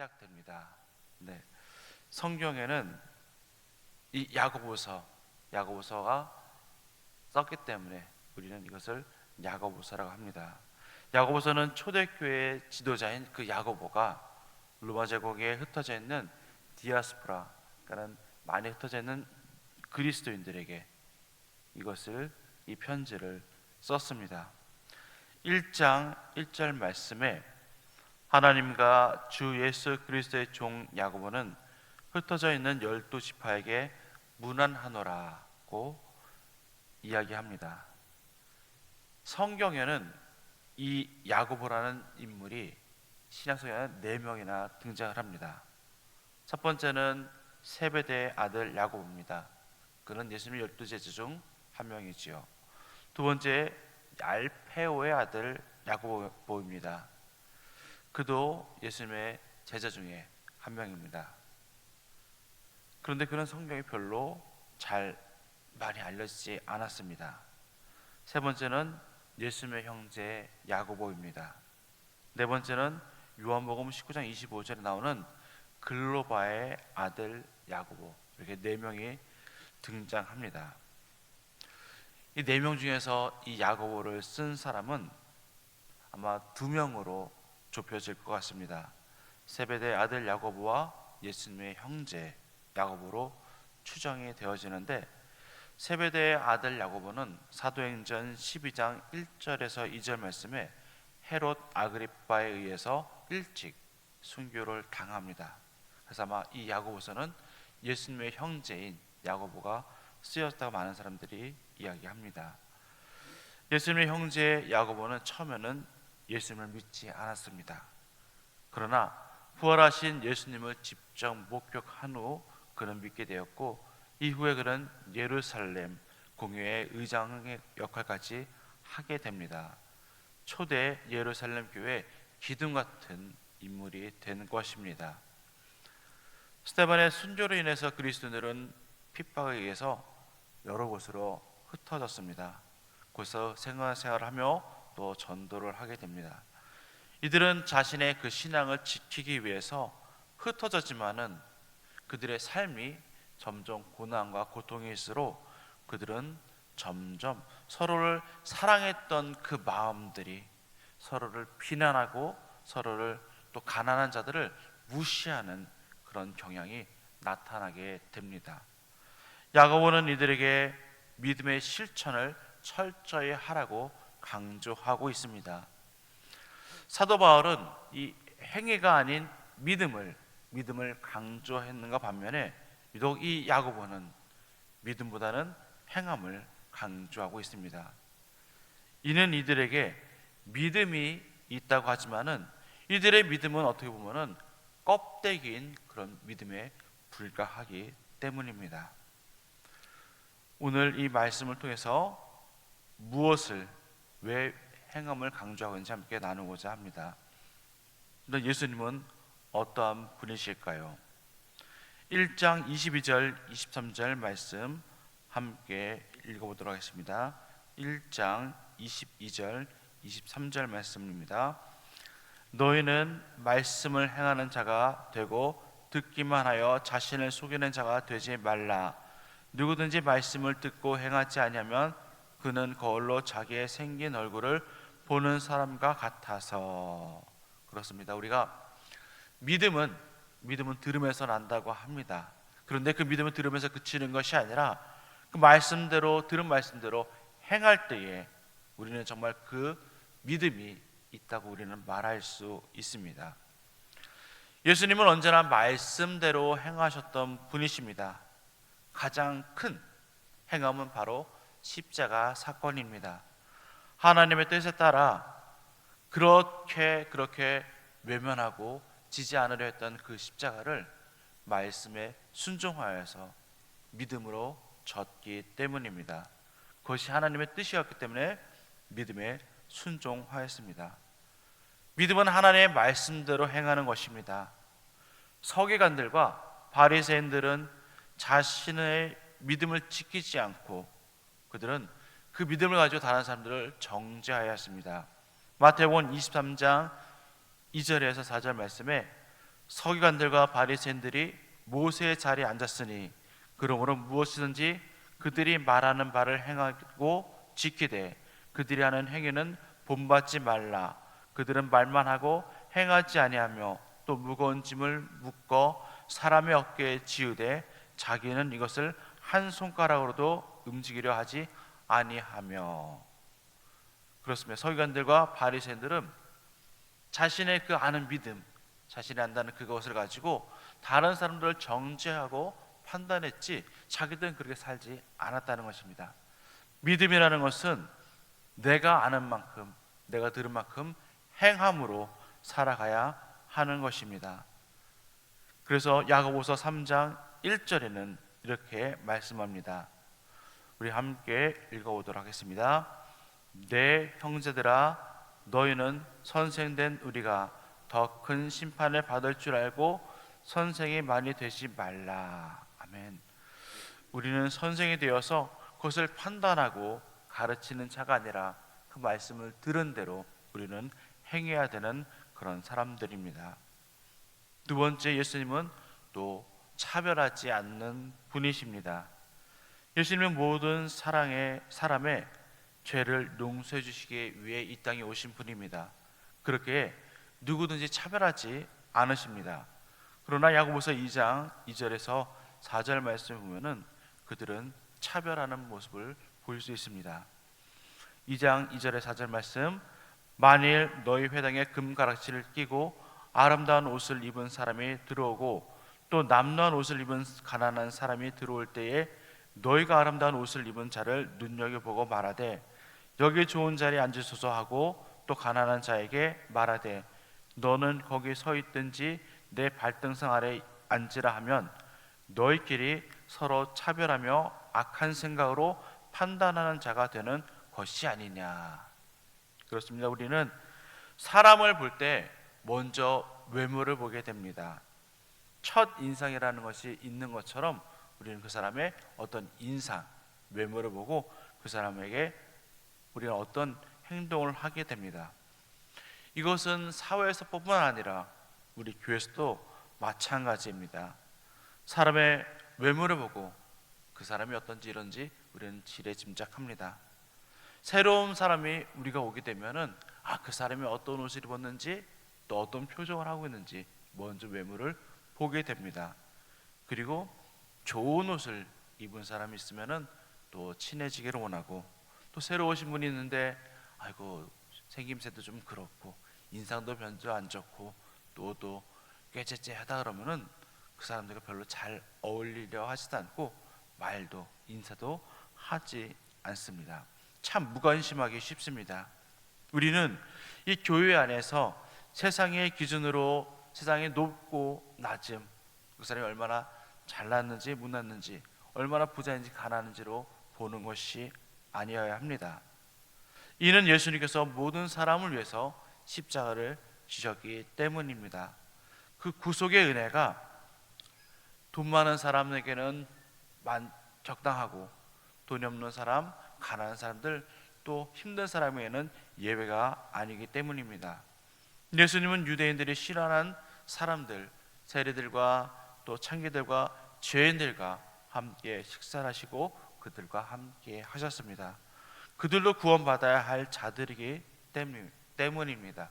시작됩니다. 네, 성경에는 이 야고보서가 썼기 때문에 우리는 이것을 야고보서라고 합니다. 야고보서는 초대교회 지도자인 그 야고보가 로마 제국에 흩어져 있는 디아스포라, 그러니까 많이 흩어져 있는 그리스도인들에게 이 편지를 썼습니다. 1장 1절 말씀에 하나님과 주 예수 그리스도의 종 야고보는 흩어져 있는 12지파에게 문안하노라고 이야기합니다. 성경에는 이 야고보라는 인물이 신약성경에 4명이나 등장을 합니다. 첫 번째는 세베대의 아들 야고보입니다. 그는 예수님의 12제자 중 한 명이지요. 두 번째 알페오의 아들 야고보입니다. 그도 예수님의 제자 중에 한 명입니다. 그런데 그는 성경이 별로 많이 알려지지 않았습니다. 세 번째는 예수님의 형제 야고보입니다. 네 번째는 요한복음 19장 25절에 나오는 글로바의 아들 야고보, 이렇게 4명이 등장합니다. 이 4명 중에서 이 야고보를 쓴 사람은 아마 2명으로 좁혀질 것 같습니다. 세베대의 아들 야고보와 예수님의 형제 야고보로 추정이 되어지는데, 세베대의 아들 야고보는 사도행전 12장 1절에서 2절 말씀에 헤롯 아그리빠에 의해서 일찍 순교를 당합니다. 그래서 아마 이 야고보서는 예수님의 형제인 야고보가 쓰였다고 많은 사람들이 이야기합니다. 예수님의 형제 야고보는 처음에는 예수님을 믿지 않았습니다. 그러나 부활하신 예수님을 직접 목격한 후 그는 믿게 되었고, 이후에 그는 예루살렘 공회의 의장의 역할까지 하게 됩니다. 초대 예루살렘 교회 기둥 같은 인물이 된 것입니다. 스데반의 순교로 인해서 그리스도인들은 핍박에 의해서 여러 곳으로 흩어졌습니다. 거기서 생활을 하며 또 전도를 하게 됩니다. 이들은 자신의 그 신앙을 지키기 위해서 흩어졌지만은 그들의 삶이 점점 고난과 고통일수록 그들은 점점 서로를 사랑했던 그 마음들이 서로를 비난하고 서로를 또 가난한 자들을 무시하는 그런 경향이 나타나게 됩니다. 야고보는 이들에게 믿음의 실천을 철저히 하라고 강조하고 있습니다. 사도 바울은 이 행위가 아닌 믿음을 강조했는가 반면에 유독 이 야고보는 믿음보다는 행함을 강조하고 있습니다. 이는 이들에게 믿음이 있다고 하지만은 이들의 믿음은 어떻게 보면은 껍데기인 그런 믿음에 불과하기 때문입니다. 오늘 이 말씀을 통해서 왜 행함을 강조하고 있는지 함께 나누고자 합니다. 예수님은 어떠한 분이실까요? 1장 22절 23절 말씀 함께 읽어보도록 하겠습니다. 1장 22절 23절 말씀입니다. 너희는 말씀을 행하는 자가 되고 듣기만 하여 자신을 속이는 자가 되지 말라. 누구든지 말씀을 듣고 행하지 아니하면 그는 거울로 자기의 생긴 얼굴을 보는 사람과 같아서. 그렇습니다. 우리가 믿음은 들으면서 난다고 합니다. 그런데 그 믿음을 들으면서 그치는 것이 아니라 그 말씀대로 들은 말씀대로 행할 때에 우리는 정말 그 믿음이 있다고 우리는 말할 수 있습니다. 예수님은 언제나 말씀대로 행하셨던 분이십니다. 가장 큰 행함은 바로 십자가 사건입니다. 하나님의 뜻에 따라 그렇게 외면하고 지지 않으려 했던 그 십자가를 말씀에 순종하여서 믿음으로 졌기 때문입니다. 그것이 하나님의 뜻이었기 때문에 믿음에 순종하였습니다. 믿음은 하나님의 말씀대로 행하는 것입니다. 서기관들과 바리새인들은 자신의 믿음을 지키지 않고 그들은 그 믿음을 가지고 다른 사람들을 정죄하였습니다. 마태복음 23장 2절에서 4절 말씀에 서기관들과 바리새인들이 모세의 자리에 앉았으니 그러므로 무엇이든지 그들이 말하는 바를 행하고 지키되 그들이 하는 행위는 본받지 말라. 그들은 말만 하고 행하지 아니하며 또 무거운 짐을 묶어 사람의 어깨에 지우되 자기는 이것을 한 손가락으로도 움직이려 하지 아니하며. 그렇습니다. 서기관들과 바리새인들은 자신의 그 아는 믿음, 자신이 안다는 그것을 가지고 다른 사람들을 정죄하고 판단했지 자기들은 그렇게 살지 않았다는 것입니다. 믿음이라는 것은 내가 아는 만큼, 내가 들은 만큼 행함으로 살아가야 하는 것입니다. 그래서 야고보서 3장 1절에는 이렇게 말씀합니다. 우리 함께 읽어보도록 하겠습니다. 내 형제들아, 너희는 선생된 우리가 더 큰 심판을 받을 줄 알고 선생이 많이 되지 말라. 아멘. 우리는 선생이 되어서 그것을 판단하고 가르치는 자가 아니라 그 말씀을 들은 대로 우리는 행해야 되는 그런 사람들입니다. 두 번째, 예수님은 또 차별하지 않는 분이십니다. 예수님은 모든 사람의 죄를 용서해 주시기 위해 이 땅에 오신 분입니다. 그렇게 누구든지 차별하지 않으십니다. 그러나 야고보서 2장 2절에서 4절 말씀을 보면은 그들은 차별하는 모습을 볼 수 있습니다. 2장 2절에 4절 말씀, 만일 너희 회당에 금가락지를 끼고 아름다운 옷을 입은 사람이 들어오고 또 남루한 옷을 입은 가난한 사람이 들어올 때에 너희가 아름다운 옷을 입은 자를 눈여겨보고 말하되 여기 좋은 자리에 앉으소서 하고 또 가난한 자에게 말하되 너는 거기 서 있든지 내 발등상 아래 앉으라 하면 너희끼리 서로 차별하며 악한 생각으로 판단하는 자가 되는 것이 아니냐. 그렇습니다. 우리는 사람을 볼 때 먼저 외모를 보게 됩니다. 첫 인상이라는 것이 있는 것처럼 우리는 그 사람의 어떤 인상, 외모를 보고 그 사람에게 우리가 어떤 행동을 하게 됩니다. 이것은 사회에서뿐만 아니라 우리 교회에서도 마찬가지입니다. 사람의 외모를 보고 그 사람이 어떤지 이런지 우리는 지레 짐작합니다. 새로운 사람이 우리가 오게 되면은 그 사람이 어떤 옷을 입었는지 또 어떤 표정을 하고 있는지 먼저 외모를 보게 됩니다. 그리고 좋은 옷을 입은 사람이 있으면은 또 친해지기를 원하고, 또 새로 오신 분이 있는데 아이고 생김새도 좀 그렇고 인상도 별로 안 좋고 또 꾀째째하다 그러면은 그 사람들과 별로 잘 어울리려 하지도 않고 말도 인사도 하지 않습니다. 참 무관심하기 쉽습니다. 우리는 이 교회 안에서 세상의 기준으로 세상의 높고 낮음, 그 사람이 얼마나 잘났는지 못났는지, 얼마나 부자인지 가난한지로 보는 것이 아니어야 합니다. 이는 예수님께서 모든 사람을 위해서 십자가를 지셨기 때문입니다. 그 구속의 은혜가 돈 많은 사람에게는 적당하고 돈이 없는 사람, 가난한 사람들, 또 힘든 사람에게는 예외가 아니기 때문입니다. 예수님은 유대인들이 싫어하는 사람들, 세리들과 또 창기들과 죄인들과 함께 식사를 하시고 그들과 함께 하셨습니다. 그들도 구원받아야 할 자들이기 때문입니다.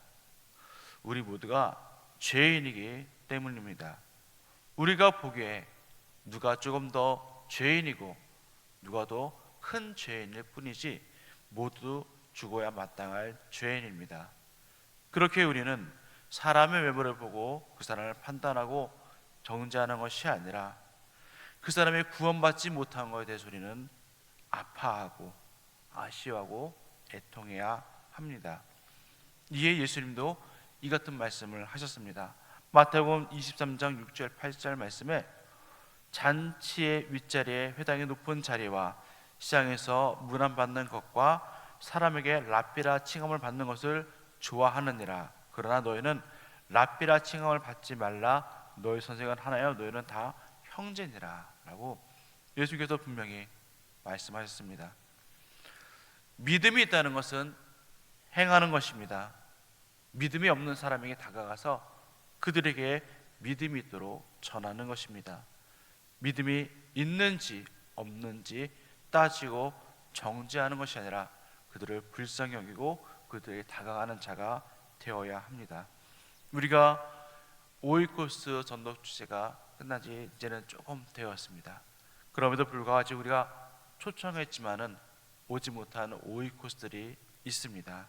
우리 모두가 죄인이기 때문입니다. 우리가 보기에 누가 조금 더 죄인이고 누가 더 큰 죄인일 뿐이지 모두 죽어야 마땅할 죄인입니다. 그렇게 우리는 사람의 외모를 보고 그 사람을 판단하고 정죄하는 것이 아니라 그 사람이 구원받지 못한 것에 대해서 우리는 아파하고 아쉬워하고 애통해야 합니다. 이에 예수님도 이 같은 말씀을 하셨습니다. 마태복음 23장 6절 8절 말씀에 잔치의 윗자리에 회당의 높은 자리와 시장에서 문안받는 것과 사람에게 랍비라 칭함을 받는 것을 좋아하느니라. 그러나 너희는 랍비라 칭함을 받지 말라. 너희 선생은 하나요 너희는 다 형제니라 라고 예수께서 분명히 말씀하셨습니다. 믿음이 있다는 것은 행하는 것입니다. 믿음이 없는 사람에게 다가가서 그들에게 믿음이 있도록 전하는 것입니다. 믿음이 있는지 없는지 따지고 정죄하는 것이 아니라 그들을 불쌍히 여기고 그들에게 다가가는 자가 되어야 합니다. 우리가 오이코스 전도 주제가 끝난 지 이제는 조금 되었습니다. 그럼에도 불구하고 우리가 초청했지만은 오지 못한 오이코스들이 있습니다.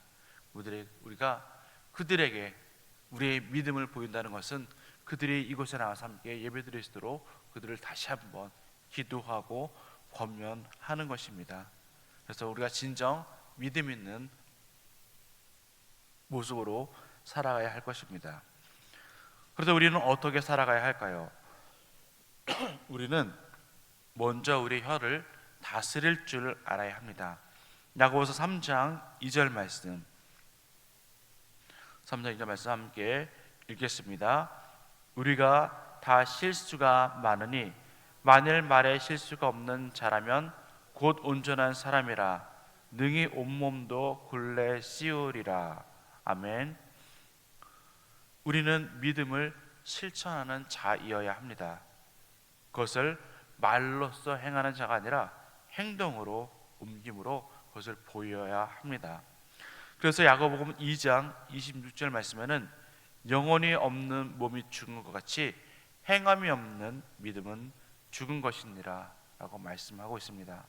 우리가 그들에게 우리의 믿음을 보인다는 것은 그들이 이곳에 나와서 함께 예배드릴 수 있도록 그들을 다시 한번 기도하고 권면하는 것입니다. 그래서 우리가 진정 믿음 있는 모습으로 살아가야 할 것입니다. 그래서 우리는 어떻게 살아가야 할까요? 우리는 먼저 우리의 혀를 다스릴 줄 알아야 합니다. 야고보서 3장 2절 말씀, 3장 2절 말씀 함께 읽겠습니다. 우리가 다 실수가 많으니 만일 말에 실수가 없는 자라면 곧 온전한 사람이라 능히 온몸도 굴레 씌우리라. 아멘. 우리는 믿음을 실천하는 자이어야 합니다. 그것을 말로써 행하는 자가 아니라 행동으로 옮김으로 그것을 보여야 합니다. 그래서 야고보서 2장 26절 말씀에는 영혼이 없는 몸이 죽은 것 같이 행함이 없는 믿음은 죽은 것이니라 라고 말씀하고 있습니다.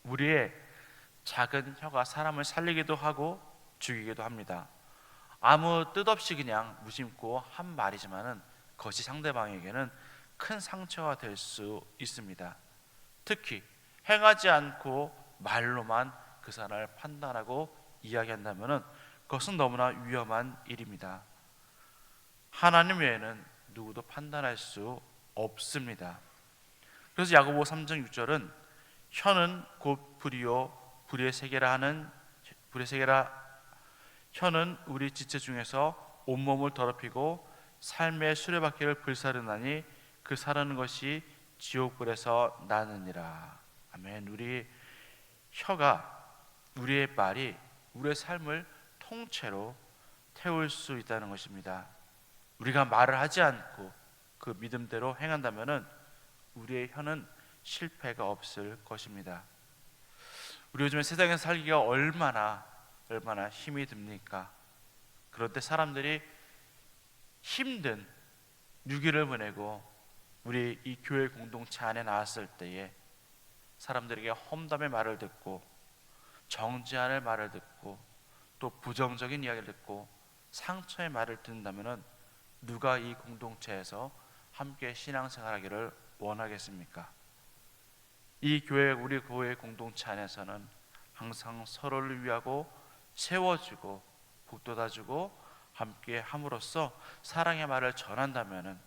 우리의 작은 혀가 사람을 살리기도 하고 죽이기도 합니다. 아무 뜻 없이 그냥 무심코 한 말이지만은 그것이 상대방에게는 큰 상처가 될 수 있습니다. 특히 행하지 않고 말로만 그 사람을 판단하고 이야기한다면은 그것은 너무나 위험한 일입니다. 하나님 외에는 누구도 판단할 수 없습니다. 그래서 야고보 3장 6절은 혀는 곧 불이요 불의 세계라 혀는 우리 지체 중에서 온몸을 더럽히고 삶의 수레바퀴를 불사르나니 그 사르는 것이 지옥불에서 나느니라. 아멘. 우리 혀가, 우리의 말이 우리의 삶을 통째로 태울 수 있다는 것입니다. 우리가 말을 하지 않고 그 믿음대로 행한다면은 우리의 혀는 실패가 없을 것입니다. 우리 요즘에 세상에서 살기가 얼마나 힘이 듭니까? 그런데 사람들이 힘든 6일을 보내고 우리 이 교회 공동체 안에 나왔을 때에 사람들에게 험담의 말을 듣고 정죄하는 말을 듣고 또 부정적인 이야기를 듣고 상처의 말을 듣는다면 누가 이 공동체에서 함께 신앙생활하기를 원하겠습니까? 우리 교회 공동체 안에서는 항상 서로를 위하고 세워주고 북돋아주고 함께 함으로써 사랑의 말을 전한다면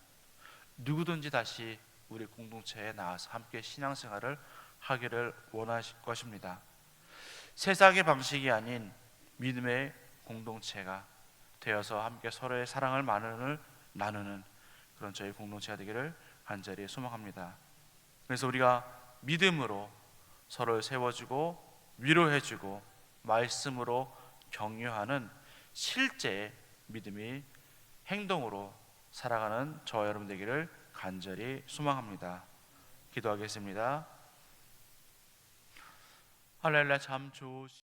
누구든지 다시 우리 공동체에 나와서 함께 신앙생활을 하기를 원하실 것입니다. 세상의 방식이 아닌 믿음의 공동체가 되어서 함께 서로의 사랑을 나누는 그런 저희 공동체가 되기를 간절히 소망합니다. 그래서 우리가 믿음으로 서로를 세워주고 위로해주고 말씀으로 격려하는 실제 믿음이 행동으로 살아가는 저와 여러분 되기를 간절히 소망합니다. 기도하겠습니다. 할렐루야. 참 좋으시